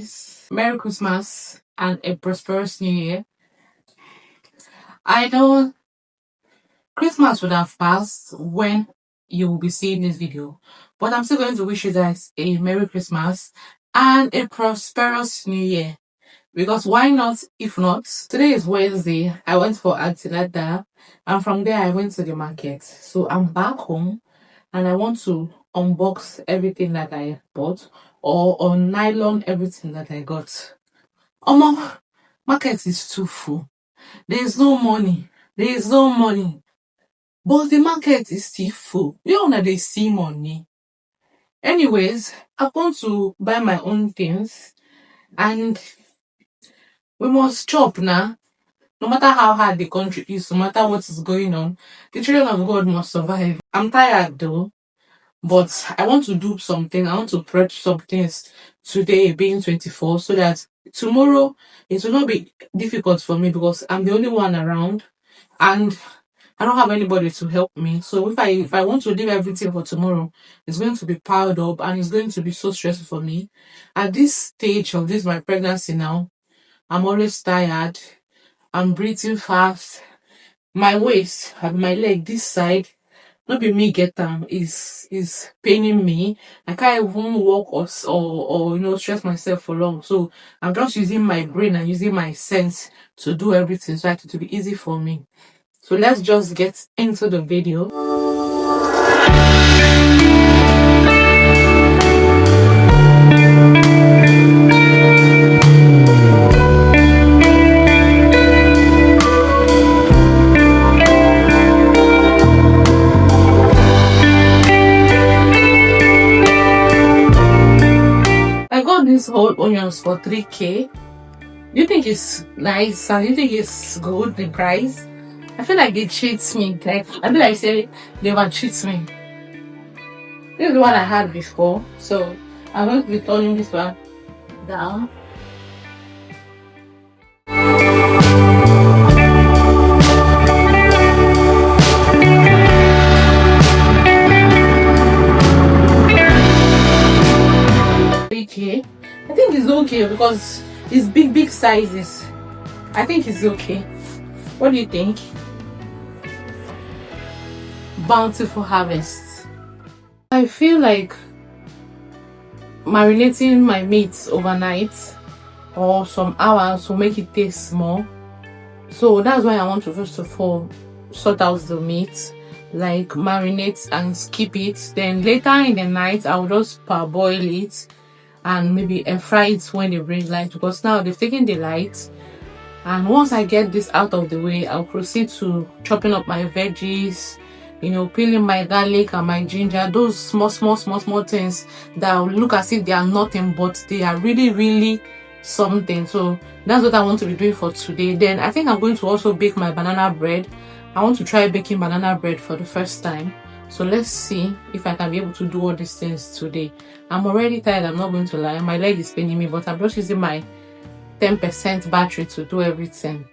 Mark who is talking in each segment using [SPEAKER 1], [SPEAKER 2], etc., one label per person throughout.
[SPEAKER 1] guys, Merry Christmas and a prosperous New Year. I know Christmas would have passed when you will be seeing this video, but I'm still going to wish you guys a Merry Christmas and a prosperous New Year. Because why not if not? Today is Wednesday. I went for Antenatal and from there I went to the market. So I'm back home and I want to unbox everything that I bought or on nylon everything that I got. Omo, market is too full. There is no money. There is no money. But the market is still full. You know they see money. Anyways, I want to buy my own things and we must chop now. No matter how hard the country is, no matter what is going on, the children of God must survive. I'm tired though, but I want to do something. I want to prep some things today, being 24, so that tomorrow it will not be difficult for me because I'm the only one around and I don't have anybody to help me. So if I want to leave everything for tomorrow, it's going to be piled up and it's going to be so stressful for me. At this stage of this my pregnancy now, I'm always tired. I'm breathing fast. My waist and my leg this side, not be me get them, is paining me. I can't even walk or stress myself for long. So I'm just using my brain and using my sense to do everything so that it will be easy for me. So let's just get into the video. I got these whole onions for 3K. Do you think it's nice and you think it's good, the price? I feel like they cheat me. Like I feel like say they want cheat me. This is the one I had before, so I'm going to be turning this one down. Okay, I think it's okay because it's big sizes. I think it's okay. What do you think? Bountiful harvest. I feel like marinating my meat overnight or some hours will make it taste more. So that's why I want to first of all sort out the meat, like marinate and skip it. Then later in the night I'll just parboil it and maybe air fry it when they bring light, because now they've taken the light. And once I get this out of the way, I'll proceed to chopping up my veggies, peeling my garlic and my ginger, those small things that will look as if they are nothing, but they are really something. So that's what I want to be doing for today. Then I think I'm going to also bake my banana bread. I want to try baking banana bread for the first time. So let's see if I can be able to do all these things today. I'm already tired, I'm not going to lie. My leg is paining me, but I'm just using my 10% battery to do everything.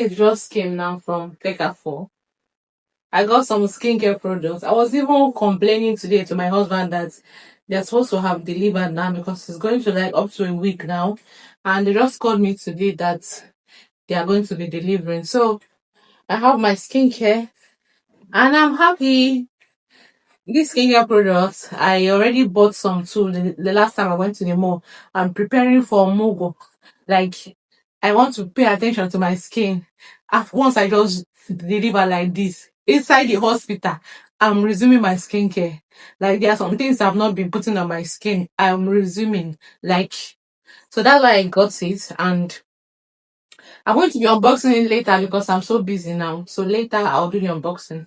[SPEAKER 1] package just came now from Take 4. I got some skincare products. I was even complaining today to my husband that they're supposed to have delivered now because it's going to like up to a week now. And they just called me today that they are going to be delivering. So I have my skincare and I'm happy. These skincare products, I already bought some too. The last time I went to the mall, I'm preparing for Mogo. Like, I want to pay attention to my skin. Once I just deliver like this inside the hospital, I'm resuming my skincare. Like, there are some things I've not been putting on my skin. I'm resuming. Like, so that's why I got it. And I'm going to be unboxing it later because I'm so busy now. So later I'll do the unboxing.